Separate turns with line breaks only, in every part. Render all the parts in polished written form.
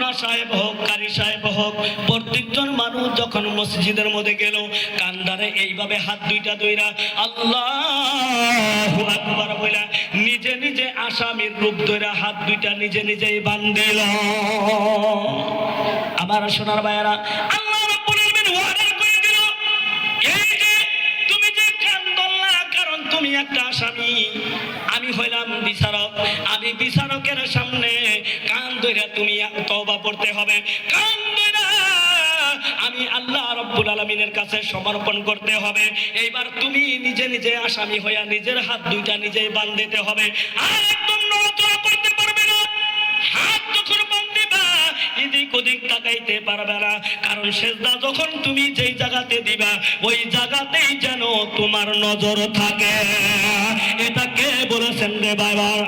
মাওলানা সাহেব হোক, কারি সাহেব হোক, প্রত্যেকজন মানুষ যখন মসজিদের মধ্যে গেল, কান্দারে এইভাবে হাত দুইটা ধইরা আল্লাহু আকবার বইলা নিজে নিজে আসামির রূপ ধইরা হাত দুইটা নিজে নিজেই বান্ধিল। আমার সোনার ভাইয়েরা, আল্লাহ রাব্বুল আলামিন ওয়াদা করে দিল, এই যে তুমি যে কান্দল না, কারণ তুমি একটা আসামি, আমি হইলাম বিচারক, আমি বিচারকের সামনে কান ধইরা তুমি তওবা পড়তে হবে, কান ধইরা আমি আল্লাহ রাব্বুল আলামিনের কাছে সমর্পণ করতে হবে। এইবার তুমি নিজে নিজে আসামি হইয়া নিজের হাত দুইটা নিজেই বাঁধতে হবে, আর একদম নড়াচড়া করতে পারবে না। হাত যখন বাঁধবা এদিক ওদিক তাকাইতে পারবে না, কারণ সেজদা যখন তুমি যেই জায়গাতে দিবা ওই জায়গাতেই যেন তোমার নজর থাকে। এটা কে বলেছেন রে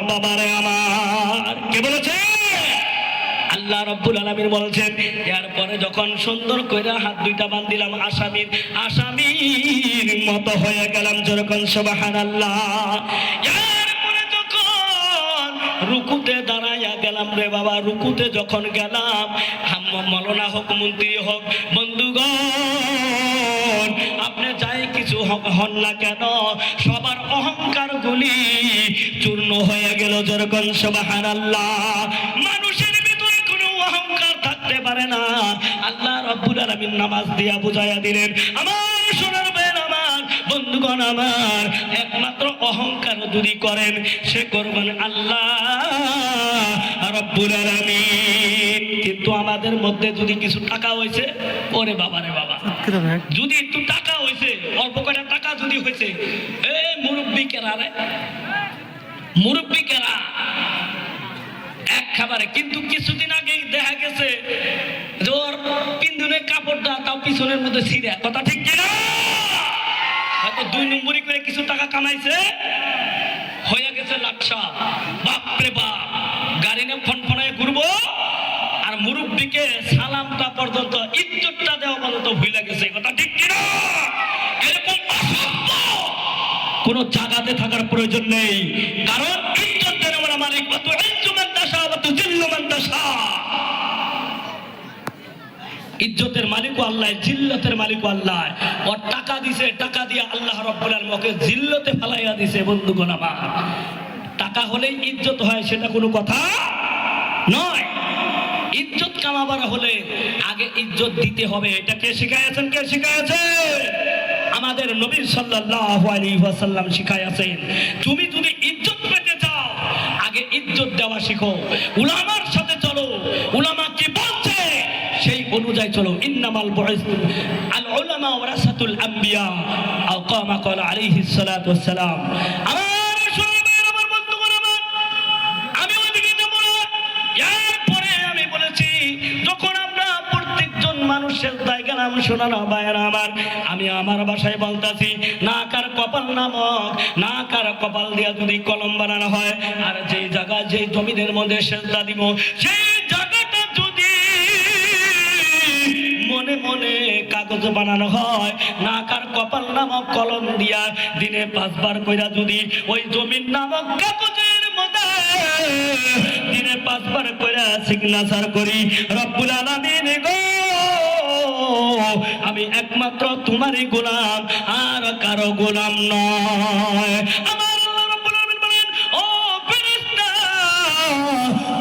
বাবারে আমার? কে বলেছে? আল্লাহ রাব্বুল আলামিন বলছেন। এরপরে যখন সুন্দর কইরা হাত দুইটা বাঁধিলাম, আসামির মতো হয়ে গেলাম, যেরকম সুবহানাল্লাহ। এরপরে যখন রুকুতে দাঁড়াইয়া গেলাম রে বাবা, রুকুতে যখন গেলাম, মাওলানা হোক, মন্ত্রী হোক, বন্ধুগণ আপনি যাই কিছু হন না কেন, সবার অহংকার গুলি চূর্ণ হয়ে গেল, যেরকম সুবহানাল্লাহ। মানুষের ভিতরে কোনো অহংকার থাকতে পারে না। আল্লাহ রাব্বুল আলামিন নামাজ দিয়া বুঝাইয়া দিলেন, আমার সোনার ভাইয়ের, আমার বন্ধুগণ আমার, একমাত্র অহংকার যদি করেন সে করবেন আল্লাহ রাব্বুল আলামিন। কিন্তু আমাদের মধ্যে যদি কিছু টাকা হয়েছে, ওরে বাবা রে বাবা, যদি একটু টাকা হয়েছে, অল্প কয়টা টাকা যদি হয়েছে, এই মুরব্বী কেরা রে, মুরব্বী কেরা এক খাবারে। কিন্তু কিছুদিন আগে দেখা গেছে ওর পিন্দুনের কাপড়টা তাও পিছনের মধ্যে ছিঁড়া, কথা ঠিক কিনা? হয়তো 2 নম্বরই করে কিছু টাকা কামাইছে, হয়ে গেছে লাচ্ছা। বাপরে বাপ, গাড়ি নিয়ে ফনফনায় ঘুরবো, আর মুরব্বীকে সালামটা পর্যন্ত, ইজ্জতটা দেওয়া পর্যন্ত ভুলে গেছে, কথা ঠিক কিনা? এরকম অসভ্য কোন জায়গাতে থাকার প্রয়োজন নেই, কারণ ইজ্জত দেন আমার মালিক, ইজ্জতের মালিকও আল্লাহ, জিল্লতের মালিকও আল্লাহ। ওর টাকা দিছে, টাকা দিয়ে আল্লাহ রাব্বুল আলামিন ওকে জিল্লতে ফেলাইয়া দিছে। বন্ধুগণ আমার, টাকা হলেই ইজ্জত হয় সেটা কোনো কথা নয়। ইজ্জত কামাবার হলে আগে ইজ্জত দিতে হবে। এটা কে শিখাইছেন? কে শিখাইছে? আমাদের নবী সাল্লাল্লাহু আলাইহি ওয়াসাল্লাম শিখাইছেন, তুমি যদি ইজ্জত পেতে চাও আগে ইজ্জত দেওয়া শিখো। উলামার সাথে চলো, উলামা কি বলছে সেই অনুযায়ী চলো। ইন্নামাল বুইসতু আল উলামা ওয়ারাসাতুল আম্বিয়া আও কামা ক্বালা আলাইহিস সালাতু ওয়াস সালাম। আমার শোনাবেন আমার বন্ধুগণ আমার, আমি ওইদিকে যাব না। এরপরে আমি বলেছি, যখন আমরা প্রত্যেকজন মানুষের দায় গেলাম, শোনানো ভাইয়েরা আমার, আমি আমার ভাষায় বলতাছি, নাকার কপাল নামক, নাকার কপাল দিয়া যদি কলম বানানো হয়, আর যেই জায়গা যেই জমিনের মধ্যে সেজদা দিব, সেই জায়গাটা যদি মনে মনে কাগজ বানানো হয়, নাকার কপাল নামক কলম দিয়া দিনে 5 বার কইরা যদি ওই জমিন নামক কাগজের মধ্যে দিনে 5 বার কইরা সিগনেচার করি, রব্বুল আলামিন গো আমি একমাত্র তোমারই গোলাম, আর কারো গোলাম নয়। আমার আল্লাহ রাব্বুল আলামিন বলেন, ও ফেরেশতা,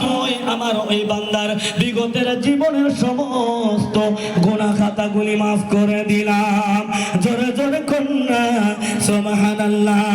তুই আমার ওই বান্দার বিগতের জীবনের সমস্ত গুনাহ খাতাগুলি মাফ করে দিলাম। জোরে জোরে কন্যা সুবহানাল্লাহ।